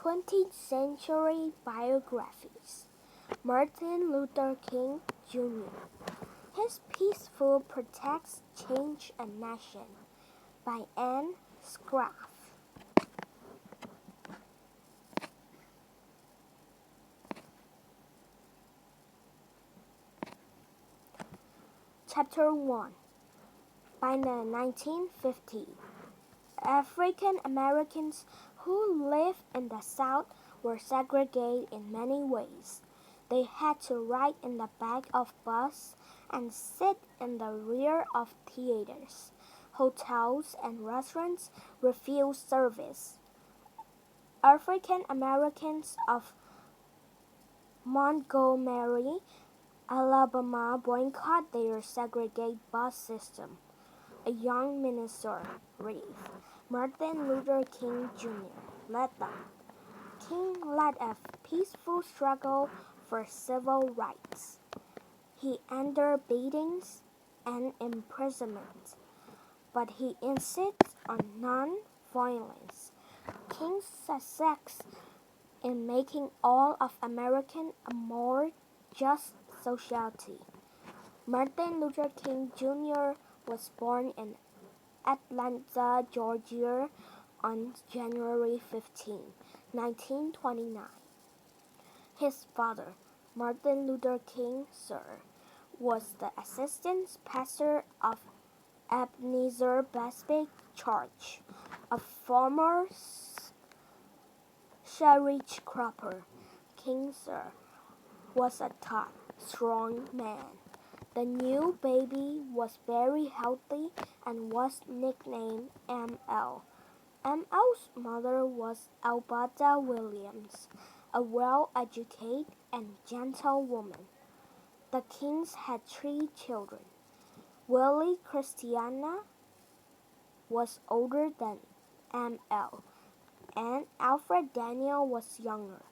20th Century Biographies. Martin Luther King, Jr. His Peaceful Protest Change a Nation by Anne Scraff. Chapter 1. By the 1950s, African Americans who lived in the South were segregated in many ways. They had to ride in the back of buses and sit in the rear of theaters. Hotels and restaurants refused service. African Americans of Montgomery, Alabama boycotted their segregated bus system. A young minister, Reeve Martin Luther King, Jr., led them. King led a peaceful struggle for civil rights. He endured beatings and imprisonment, but he insisted on non-violence. King's success in making all of America a more just society. Martin Luther King, Jr. was born in Atlanta, Georgia on January 15, 1929. His father, Martin Luther King, Sr., was the assistant pastor of Ebenezer Baptist Church, a former sharecropper. King, Sr. was a tall, strong man. The new baby was very healthy and was nicknamed M.L. M.L.'s mother was Alberta Williams, a well-educated and gentle woman. The Kings had 3 children. Willie Christiana was older than M.L., and Alfred Daniel was younger.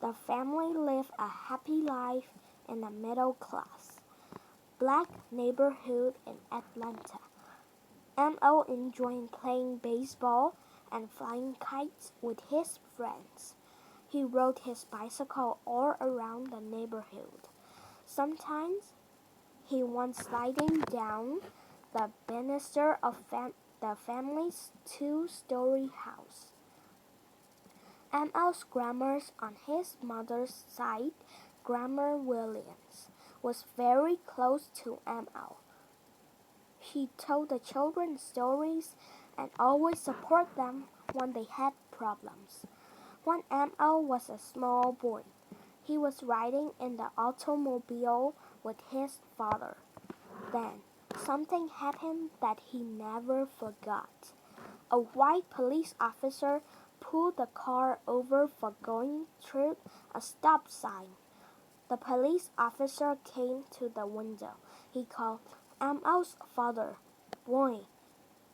The family lived a happy life in the middle class black neighborhood in Atlanta. M.L. enjoyed playing baseball and flying kites with his friends. He rode his bicycle all around the neighborhood. Sometimes he went sliding down the banister of the family's 2-story house. M.L.'s grandmother on his mother's side, Grandma Williams, was very close to M.L. She told the children stories and always supported them when they had problems. When M.L. was a small boy, he was riding in the automobile with his father. Then, something happened that he never forgot. A white police officer pulled the car over for going through a stop sign. The police officer came to the window. He called M.L.'s father, "Boy,"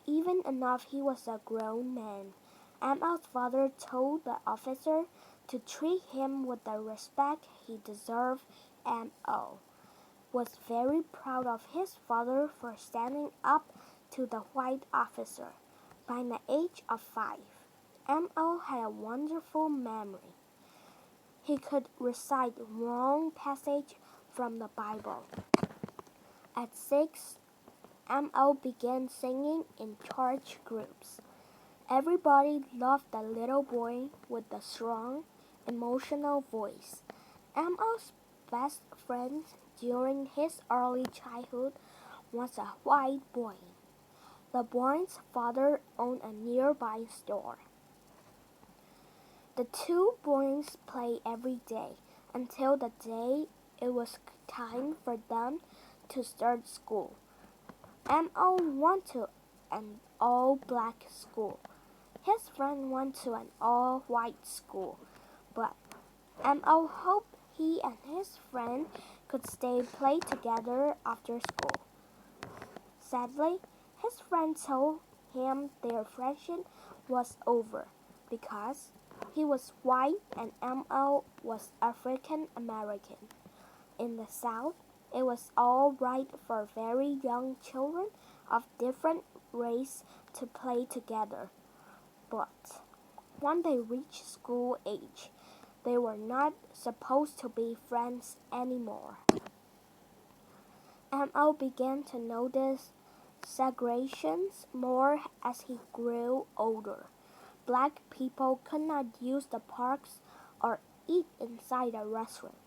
even enough he was a grown man. M.L.'s father told the officer to treat him with the respect he deserved. M.L. was very proud of his father for standing up to the white officer. By the age of 5, M.L. had a wonderful memory. He could recite long passages from the Bible. At 6, M.L. began singing in church groups. Everybody loved the little boy with the strong, emotional voice. M.L.'s best friend during his early childhood was a white boy. The boy's father owned a nearby store. The 2 boys played every day until the day it was time for them to start school. M.L. went to an all-black school. His friend went to an all-white school, but M.L. hoped he and his friend could stay play together after school. Sadly, his friend told him their friendship was over because he was white and M.L. was African American. In the South, it was all right for very young children of different race to play together. But When they reached school age, they were not supposed to be friends anymore. M.O. began to notice segregations more as he grew older. Black people could not use the parks or eat inside a restaurant.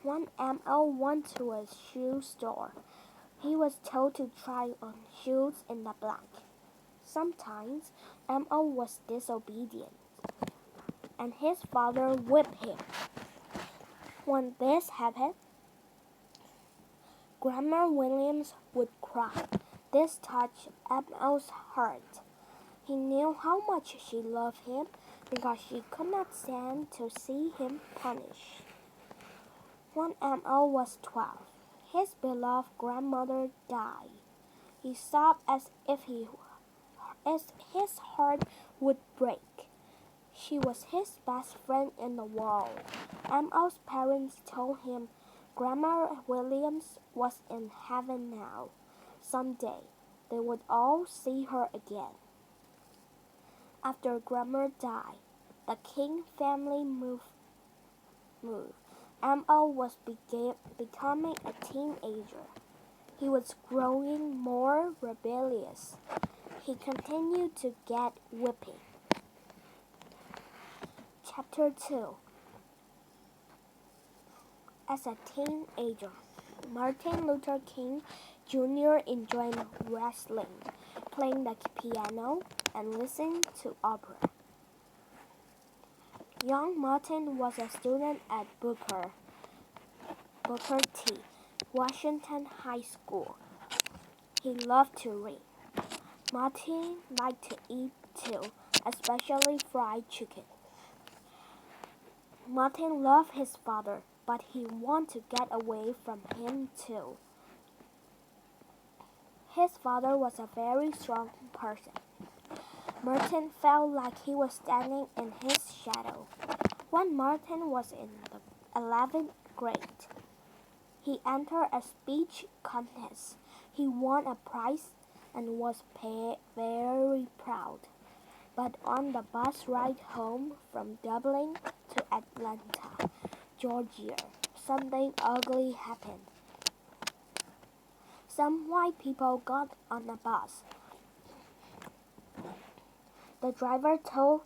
When M.O. went to a shoe store, he was told to try on shoes in the black. Sometimes M.O. was disobedient, and his father whipped him. When this happened, Grandma Williams would cry. This touched M.O.'s heart. He knew how much she loved him because she could not stand to see him punished. When M.O. was 12, his beloved grandmother died. He sobbed as if his heart would break. She was his best friend in the world. M.O.'s parents told him Grandma Williams was in heaven now. Someday, they would all see her again. After Grandma died, the King family moved. M.O. was becoming a teenager. He was growing more rebellious. He continued to get whipping. Chapter 2. As a teenager, Martin Luther King Jr. enjoyed wrestling, playing the piano, and listening to opera. Young Martin was a student at Booker T. Washington High School. He loved to read. Martin liked to eat too, especially fried chicken. Martin loved his father, but he wanted to get away from him too. His father was a very strong person. Martin felt like he was standing in his shadow. When Martin was in the 11th grade, he entered a speech contest. He won a prize and was very proud. But on the bus ride home from Dublin to Atlanta, Georgia, something ugly happened. Some white people got on the bus. The driver told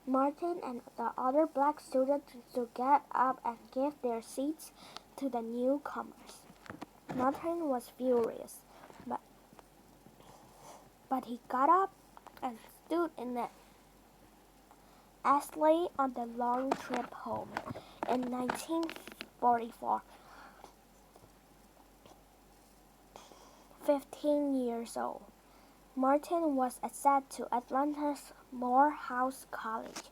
Martin and the other black students to get up and give their seats to the newcomers. Martin was furious, but he got up and stood in the assembly on the long trip home. In 1944, 15 years old, Martin was accepted to Atlanta's Morehouse College.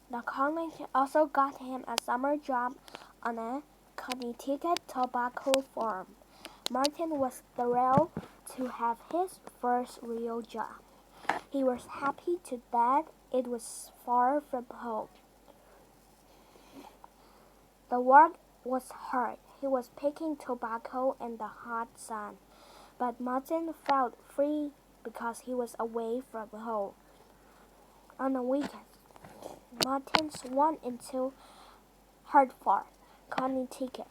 The college also got him a summer job on a Connecticut tobacco farm. Martin was thrilled to have his first real job. He was happy that it was far from home. The work was hard. He was picking tobacco in the hot sun. But Martin felt free because he was away from home. On the weekends, Martin went into Hartford, Connecticut.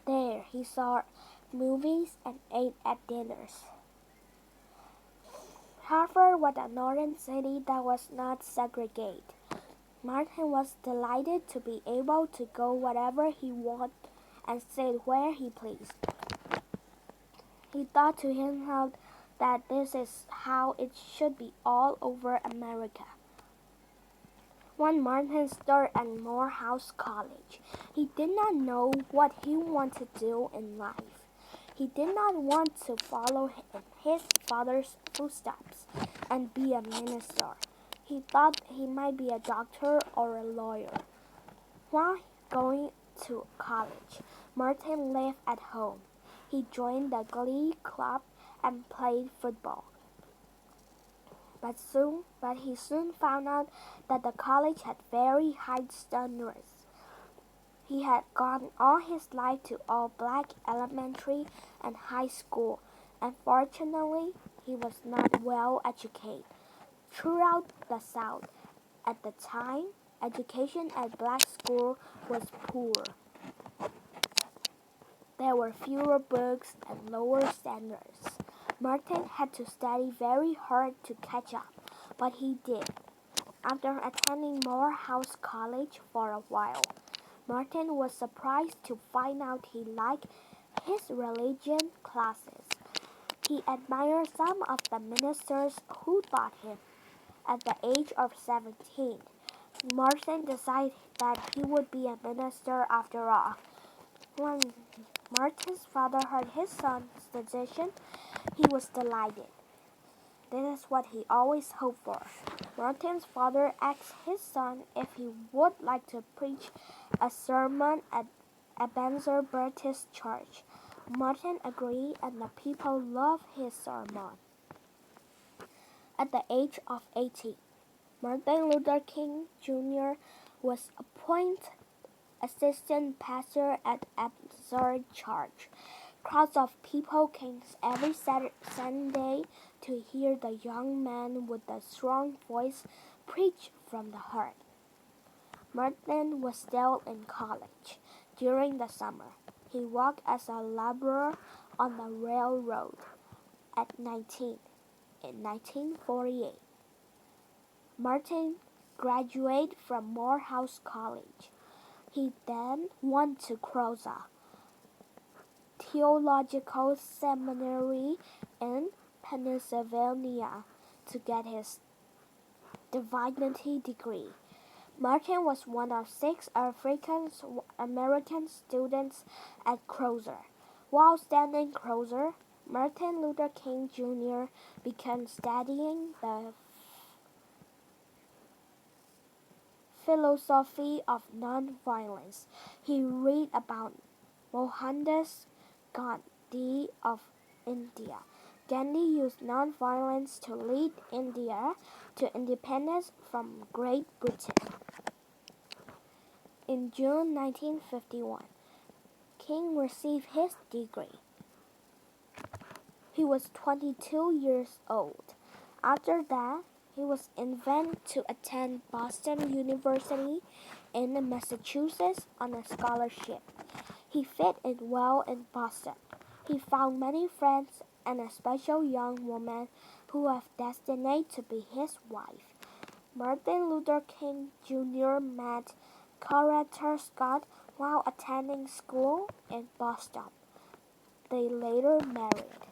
There he saw movies and ate at dinners. Hartford was a northern city that was not segregated. Martin was delighted to be able to go wherever he wanted and sit where he pleased. He thought to himself that this is how it should be all over America. When Martin started at Morehouse College, he did not know what he wanted to do in life. He did not want to follow in his father's footsteps and be a minister. He thought he might be a doctor or a lawyer. While going to college, Martin lived at home. He joined the Glee Club and played football. But he soon found out that the college had very high standards. He had gone all his life to all-black elementary and high school. Unfortunately, he was not well educated. Throughout the South, At the time, education at black school was poor. There were fewer books and lower standards. Martin had to study very hard to catch up, but he did. After attending Morehouse College for a while, Martin was surprised to find out he liked his religion classes. He admired some of the ministers who taught him. At the age of 17, Martin decided that he would be a minister after all. When Martin's father heard his son's decision, he was delighted. This is what he always hoped for. Martin's father asked his son if he would like to preach a sermon at Ebenezer Baptist Church. Martin agreed, and the people loved his sermon. At the age of 18, Martin Luther King Jr. was appointed assistant pastor at Ebenezer Church. Crowds of people came every Sunday to hear the young man with the strong voice preach from the heart. Martin was still in college. During the summer, he worked as a laborer on the railroad. At 19, in 1948, Martin graduated from Morehouse College. He then went to Crozza Theological Seminary in Pennsylvania to get his divinity degree. Martin was one of 6 African American students at Crozza. While studying Crozza, Martin Luther King Jr. began studying the philosophy of nonviolence. He read about Mohandas Gandhi of India. Gandhi used nonviolence to lead India to independence from Great Britain. In June 1951, King received his degree. He was 22 years old. After that, he was invited to attend Boston University in Massachusetts on a scholarship. He fit in well in Boston. He found many friends and a special young woman who was destined to be his wife. Martin Luther King Jr. met Coretta Scott while attending school in Boston. They later married.